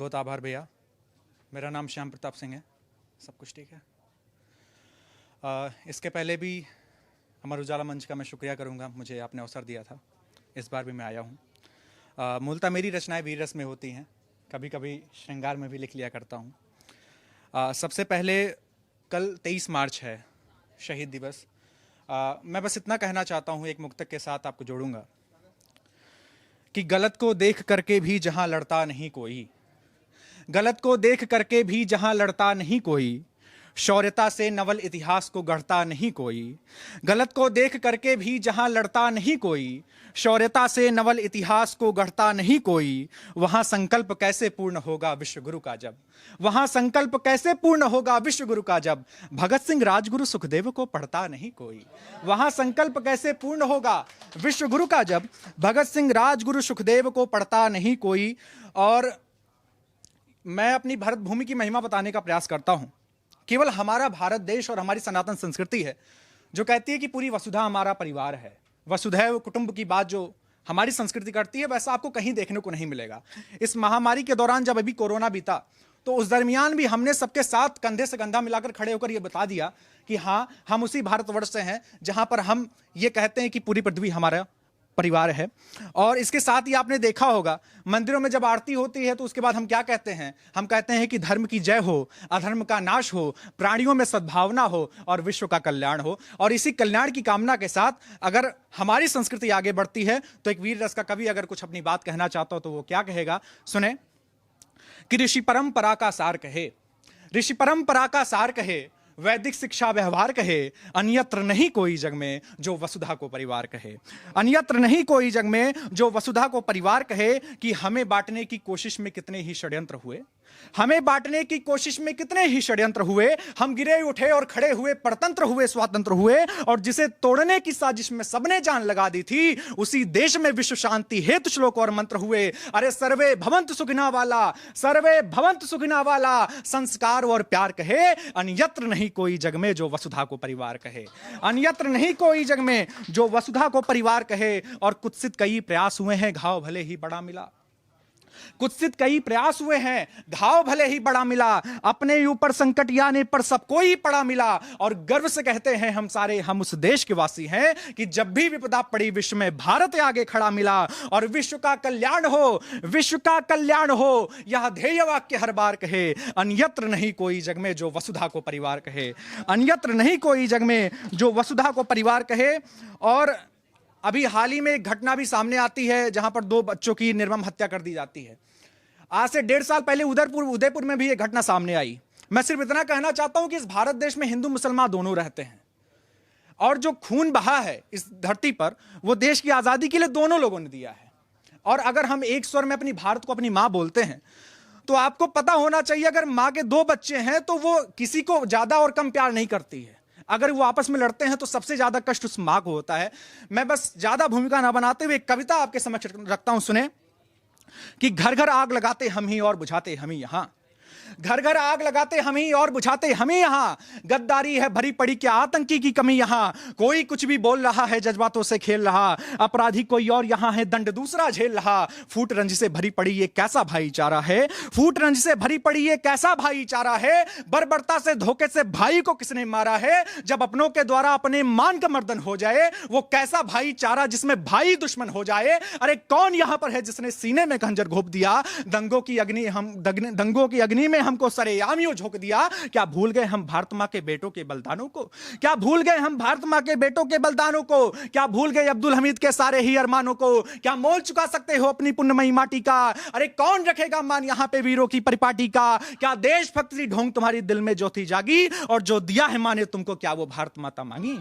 बहुत आभार भैया। मेरा नाम श्याम प्रताप सिंह है। सब कुछ ठीक है। इसके पहले भी अमर उजाला मंच का मैं शुक्रिया करूंगा, मुझे आपने अवसर दिया था। इस बार भी मैं आया हूं। मूलतः मेरी रचनाएं वीर रस में होती हैं, कभी कभी श्रृंगार में भी लिख लिया करता हूं। सबसे पहले कल 23 मार्च है, शहीद दिवस। मैं बस इतना कहना चाहता हूं, एक मुक्तक के साथ आपको जोड़ूंगा कि गलत को देख करके भी जहां लड़ता नहीं कोई, गलत को देख करके भी जहां लड़ता नहीं कोई, शौर्यता से नवल इतिहास को गढ़ता नहीं कोई। गलत को देख करके भी जहां लड़ता नहीं कोई, शौर्यता से नवल इतिहास को गढ़ता नहीं कोई, वहां संकल्प कैसे पूर्ण होगा विश्व गुरु का जब, वहां संकल्प कैसे पूर्ण होगा विश्व गुरु का जब, भगत सिंह राजगुरु सुखदेव को पढ़ता नहीं कोई। वहां संकल्प कैसे पूर्ण होगा विश्व गुरु का जब, भगत सिंह राजगुरु सुखदेव को पढ़ता नहीं कोई। और मैं अपनी भारत भूमि की महिमा बताने का प्रयास करता हूं। केवल हमारा भारत देश और हमारी सनातन संस्कृति है जो कहती है कि पूरी वसुधा हमारा परिवार है। वसुधैव कुटुंब की बात जो हमारी संस्कृति करती है, वैसा आपको कहीं देखने को नहीं मिलेगा। इस महामारी के दौरान जब अभी कोरोना बीता, तो उस दरमियान भी हमने सबके साथ कंधे से कंधा मिलाकर खड़े होकर यह बता दिया कि हाँ, हम उसी भारतवर्ष से हैं जहां पर हम ये कहते हैं कि पूरी पृथ्वी हमारा परिवार है। और इसके साथ ही आपने देखा होगा, मंदिरों में जब आरती होती है तो उसके बाद हम क्या कहते हैं? हम कहते हैं कि धर्म की जय हो, अधर्म का नाश हो, प्राणियों में सद्भावना हो और विश्व का कल्याण हो। और इसी कल्याण की कामना के साथ अगर हमारी संस्कृति आगे बढ़ती है तो एक वीर रस का कवि अगर कुछ अपनी बात कहना चाहता हो तो वो क्या कहेगा, सुने कि ऋषि परंपरा का सार कहे, ऋषि परंपरा का सार कहे, वैदिक शिक्षा व्यवहार कहे, अन्यत्र नहीं कोई जग में जो वसुधा को परिवार कहे। अन्यत्र नहीं कोई जग में जो वसुधा को परिवार कहे कि हमें बांटने की कोशिश में कितने ही षड्यंत्र हुए, हमें बांटने की कोशिश में कितने ही षड्यंत्र हुए। हम गिरे उठे और खड़े हुए, परतंत्र हुए, स्वातंत्र हुए, और जिसे तोड़ने की साजिश में सबने जान लगा दी थी, उसी देश में विश्व शांति हेतु श्लोक और मंत्र हुए। अरे सर्वे भवंतु सुखिना वाला, सर्वे भवंतु सुखिना वाला संस्कार और प्यार कहे, अन्यत्र नहीं कोई जग में जो वसुधा को परिवार कहे। अन्यत्र नहीं कोई जग में जो वसुधा को परिवार कहे। और कुत्सित कई प्रयास हुए हैं, घाव भले ही बड़ा मिला, कुत्सित कई प्रयास हुए हैं, घाव भले ही बड़ा मिला, अपने ऊपर संकट आने पर सबको ही पड़ा मिला। और गर्व से कहते हैं हम सारे, हम उस देश के वासी हैं कि जब भी विपदा पड़ी विश्व में भारत आगे खड़ा मिला। और विश्व का कल्याण हो, विश्व का कल्याण हो, यह ध्येय वाक्य हर बार कहे, अन्यत्र नहीं कोई जग में जो वसुधा को परिवार कहे। अन्यत्र नहीं कोई जग में जो वसुधा को परिवार कहे। और अभी हाल ही में एक घटना भी सामने आती है जहां पर 2 बच्चों की निर्मम हत्या कर दी जाती है। आज से 1.5 साल पहले उदयपुर में भी एक घटना सामने आई। मैं सिर्फ इतना कहना चाहता हूं कि इस भारत देश में हिंदू मुसलमान दोनों रहते हैं, और जो खून बहा है इस धरती पर, वो देश की आजादी के लिए दोनों लोगों ने दिया है। और अगर हम एक स्वर में अपनी भारत को अपनी मां बोलते हैं, तो आपको पता होना चाहिए, अगर मां के 2 बच्चे हैं तो वो किसी को ज्यादा और कम प्यार नहीं करती है। अगर वो आपस में लड़ते हैं तो सबसे ज्यादा कष्ट उस मां को होता है। मैं बस ज्यादा भूमिका ना बनाते हुए एक कविता आपके समक्ष रखता हूं, सुने कि घर घर आग लगाते हम ही और बुझाते हम ही यहां, घर घर आग लगाते हम ही और बुझाते हम ही यहां, गद्दारी है भरी पड़ी क्या आतंकी की कमी यहां, कोई कुछ भी बोल रहा है जज्बातों से खेल रहा, अपराधी कोई और यहां है दंड दूसरा झेल रहा। फूट रंज से भरी पड़ी ये कैसा भाईचारा है, फूट रंज से भरी पड़ी ये कैसा भाईचारा है, बर्बरता से धोखे से भाई को किसने मारा है, जब अपनों के द्वारा अपने मान का मर्दन हो जाए, वो कैसा भाईचारा जिसमें भाई दुश्मन हो जाए। अरे कौन यहां पर है जिसने सीने में खंजर घोंप दिया, दंगों की अग्नि में हमको सरेआम यूं झोंक दिया। क्या भूल गए हम भारत मां के बेटों के बलिदानों को, क्या भूल गए हम भारत मां के बेटों के बलिदानों को, क्या भूल गए अब्दुल हमीद के सारे ही अरमानों को, क्या मोल चुका सकते हो अपनी पुण्यमयी माटी का। अरे कौन रखेगा मान यहां पे वीरों की परिपाटी का, क्या देशभक्ति ढोंग तुम्हारी दिल में जो थी जागी, और जो दिया है माने तुमको क्या वो भारत माता मांगी,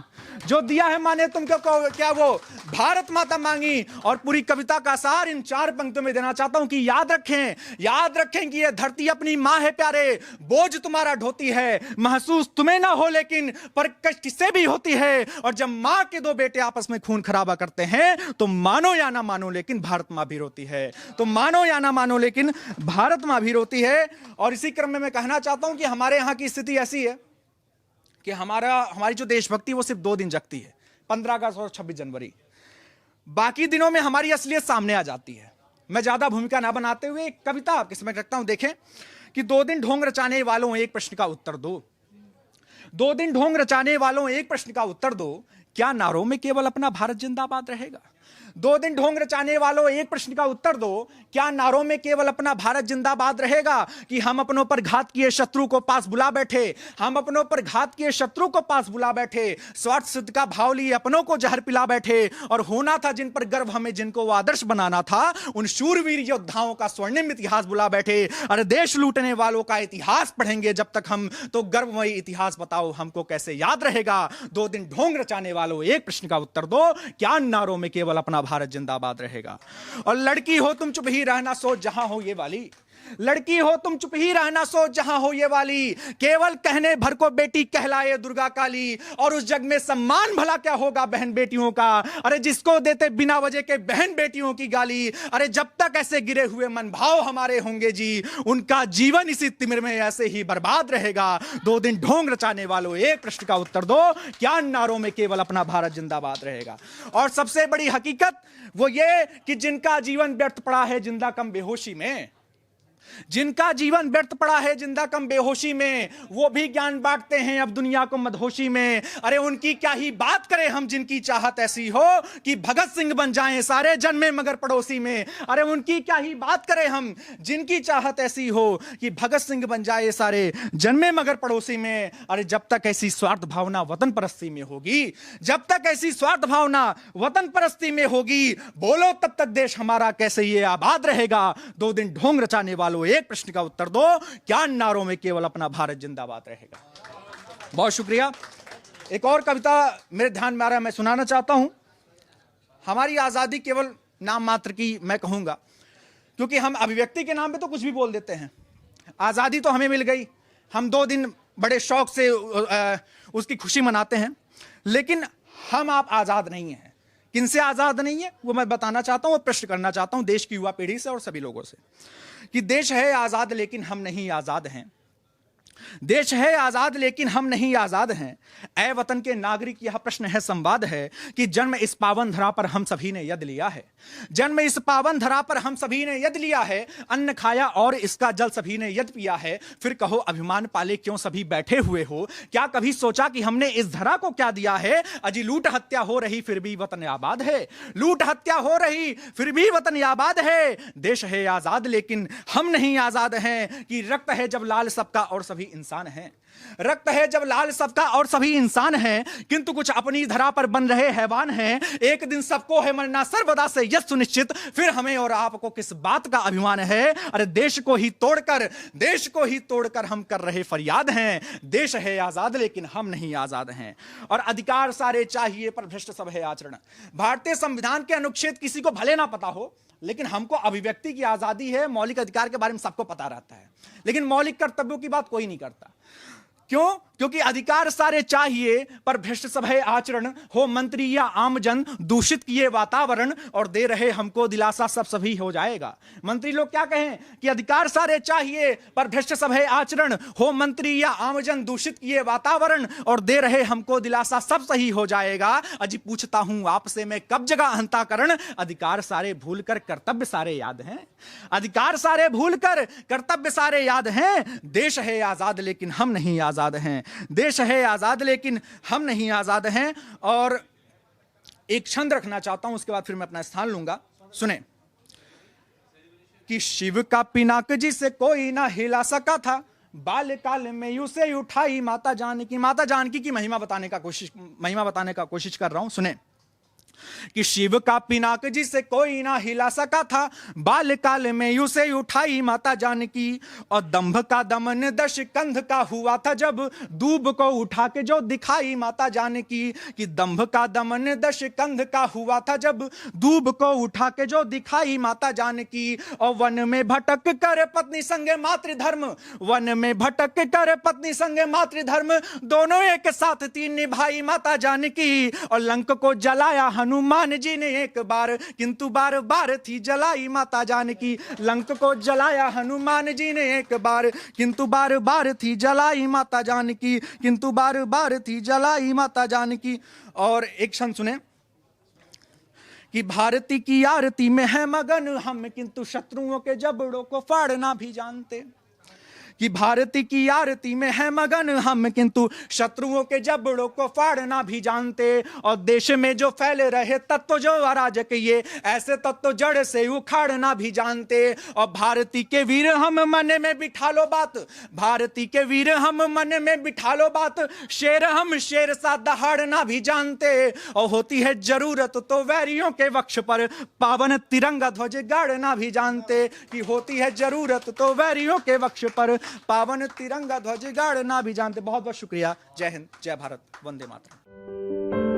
जो दिया है माने तुमको क्या वो भारत माता मांगी। और पूरी कविता का सार इन 4 पंक्तियों में देना चाहता हूं कि याद रखें कि यह धरती अपनी मां है प्यारे, बोझ तुम्हारा ढोती है, महसूस तुम्हें ना हो लेकिन पर किससे भी होती है। और जब मां के 2 बेटे आपस में खून खराबा करते हैं तो मानो या ना मानो लेकिन भारत मां भी रोती है, तो मानो या ना मानो लेकिन भारत मां भी रोती है। और इसी क्रम में मैं कहना चाहता हूं कि हमारे यहां की स्थिति ऐसी है कि हमारी जो देशभक्ति वो सिर्फ 2 दिन जगती है, 15 अगस्त और 26 जनवरी। बाकी दिनों में हमारी असलियत सामने आ जाती है। मैं ज्यादा भूमिका ना बनाते हुए एक कविता आपके समझ रखता हूं। देखें कि 2 दिन ढोंग रचाने वालों एक प्रश्न का उत्तर दो, 2 दिन ढोंग रचाने वालों एक प्रश्न का उत्तर दो, क्या नारों में केवल अपना भारत जिंदाबाद रहेगा? 2 दिन ढोंग रचाने वालों एक प्रश्न का उत्तर दो, क्या नारों में केवल अपना भारत जिंदाबाद रहेगा? कि हम अपनों पर घात किए शत्रु को पास बुला बैठे, हम अपनों पर घात किए शत्रु को पास बुला बैठे, स्वार्थ सिद्ध का भाव लिए अपनों को जहर पिला बैठे, और होना था जिन पर गर्व हमें, जिनको वो आदर्श बनाना था, उन शूरवीर योद्धाओं का स्वर्णिम इतिहास बुला बैठे। अरे देश लूटने वालों का इतिहास पढ़ेंगे जब तक हम, तो गर्वमयी इतिहास बताओ हमको कैसे याद रहेगा? 2 दिन ढोंग रचाने वालों एक प्रश्न का उत्तर दो, क्या नारों में केवल अपना भारत जिंदाबाद रहेगा? और लड़की हो तुम चुप ही रहना सोच जहां हो ये वाली, लड़की हो तुम चुप ही रहना सोच जहां हो ये वाली, केवल कहने भर को बेटी कहलाए दुर्गा काली, और उस जग में सम्मान भला क्या होगा बहन बेटियों का? अरे जिसको देते बिना वजह के बहन बेटियों की गाली, अरे जब तक ऐसे गिरे हुए मन भाव हमारे होंगे जी, उनका जीवन इसी तिमिर में ऐसे ही बर्बाद रहेगा। 2 दिन ढोंग रचाने वालों एक प्रश्न का उत्तर दो, क्या नारों में केवल अपना भारत जिंदाबाद रहेगा? और सबसे बड़ी हकीकत वो ये कि जिनका जीवन व्यर्थ पड़ा है जिंदा कम बेहोशी में, जिनका जीवन व्यर्थ पड़ा है जिंदा कम बेहोशी में, वो भी ज्ञान बांटते हैं अब दुनिया को मदहोशी में। अरे उनकी क्या ही बात करें हम, जिनकी चाहत ऐसी हो कि भगत सिंह बन जाएं सारे जन्मे मगर पड़ोसी में। अरे उनकी क्या ही बात करें हम, जिनकी चाहत ऐसी हो कि भगत सिंह बन जाए सारे जन्मे मगर पड़ोसी में। अरे जब तक ऐसी स्वार्थ भावना वतन परस्ती में होगी, जब तक ऐसी स्वार्थ भावना वतन परस्ती में होगी, बोलो तब तक देश हमारा कैसे ये आबाद रहेगा? 2 दिन ढोंग रचाने वालों एक प्रश्न का उत्तर दो, क्या नारों में केवल अपना भारत जिंदाबाद रहेगा? बहुत शुक्रिया। एक और कविता मेरे ध्यान में आ रहा है, मैं सुनाना चाहता हूं। हमारी आजादी केवल नाम मात्र की मैं कहूंगा, क्योंकि हम अभिव्यक्ति के नाम पे तो कुछ भी बोल देते हैं। आजादी तो हमें मिल गई, हम 2 दिन बड़े शौक से उसकी खुशी मनाते हैं, लेकिन हम आप आजाद नहीं हैं। किनसे आजाद नहीं है वो मैं बताना चाहता हूं और प्रश्न करना चाहता हूं देश की युवा पीढ़ी से और सभी लोगों से, कि देश है आजाद लेकिन हम नहीं आजाद हैं। देश है आजाद लेकिन हम नहीं आजाद हैं। ऐ वतन के नागरिक, यह प्रश्न है संवाद है कि जन्म इस पावन धरा पर हम सभी ने यद लिया है, जन्म इस पावन धरा पर हम सभी ने यद लिया है, अन्न खाया और इसका जल सभी ने यद पिया है। फिर कहो अभिमान पाले क्यों सभी बैठे हुए हो, क्या कभी सोचा कि हमने इस धरा को क्या दिया है? अजी लूट हत्या हो रही फिर भी वतन आबाद है, लूट हत्या हो रही फिर भी वतन आबाद है। देश है आजाद लेकिन हम नहीं आजाद हैं, कि रक्त है जब लाल सबका और सभी इंसान हैं, रक्त है जब लाल सबका और सभी इंसान हैं, किंतु कुछ अपनी धरा पर बन रहे हैवान हैं। एक दिन सबको है मरना सर्वदा से यह सुनिश्चित, फिर हमें और आपको किस बात का अभिमान है? अरे देश को ही तोड़कर हम कर रहे फरियाद हैं। देश है आजाद लेकिन हम नहीं आजाद हैं। और अधिकार सारे चाहिए पर भ्रष्ट सब है आचरण। भारतीय संविधान के अनुच्छेद किसी को भले ना पता हो, लेकिन हमको अभिव्यक्ति की आजादी है, मौलिक अधिकार के बारे में सबको पता रहता है, लेकिन मौलिक कर्तव्यों की बात कोई नहीं करता। क्यों? क्योंकि अधिकार सारे चाहिए पर भ्रष्ट सब है आचरण, हो मंत्री या आमजन दूषित किए वातावरण, और दे रहे हमको दिलासा सब सभी हो जाएगा। मंत्री लोग क्या कहें कि अधिकार सारे चाहिए पर भ्रष्ट सब है आचरण, हो मंत्री या आमजन दूषित किए वातावरण, और दे रहे हमको दिलासा सब सही हो जाएगा। अजी पूछता हूं आपसे मैं कब जगह अंताकरण, अधिकार सारे भूलकर कर्तव्य सारे याद हैं, अधिकार सारे भूलकर कर्तव्य सारे याद हैं। देश है आजाद लेकिन हम नहीं आजाद हैं, देश है आजाद लेकिन हम नहीं आजाद हैं। और एक छंद रखना चाहता हूं, उसके बाद फिर मैं अपना स्थान लूंगा। सुने कि शिव का पिनाक जिसे कोई ना हिला सका था, बाल्यकाल में उसे उठाई माता जानकी। माता जानकी की महिमा बताने का कोशिश कर रहा हूं। सुने कि शिव का पिनाक जिसे कोई ना हिला सका था, बाल्यकाल में उसे उठाई माता जानकी। और दंभ का दमन दश कंध का हुआ था जब दूब को उठा के जो दिखाई माता जानकी। कि दंभ का दमन दश कंध का हुआ था जब दूब को उठा के जो दिखाई माता जानकी। और वन में भटक कर पत्नी संगे मातृधर्म, वन में भटक कर पत्नी संगे मातृधर्म, दोनों एक साथ थी निभाई माता जानकी। और लंक को जलाया हनुमान जी ने एक बार, किंतु बार बार थी जलाई माता जानकी। लंक को जलाया हनुमान जी ने एक बार, किंतु बार बार थी जलाई माता जानकी, किंतु बार बार थी जलाई माता जानकी। और एक क्षण सुने कि भारती की आरती में है मगन हम, किंतु शत्रुओं के जबड़ों को फाड़ना भी जानते। कि भारती की आरती में है मगन हम, किंतु शत्रुओं के जबड़ों को फाड़ना भी जानते। और देश में जो फैल रहे तत्व जो अराजक, ये ऐसे तत्व जड़ से उखाड़ना भी जानते। और भारती के वीर हम मन में बिठा लो बात, भारती के वीर हम मन में बिठा लो बात, शेर हम शेर सा दहाड़ना भी जानते। और होती है जरूरत तो वैरियों के वक्ष पर पावन तिरंगा ध्वज गाड़ना भी जानते। कि होती है जरूरत तो वैरियों के वक्ष पर पावन तिरंगा ध्वज गाड़ना भी जानते। बहुत बहुत शुक्रिया। जय हिंद, जय भारत, वंदे मातरम।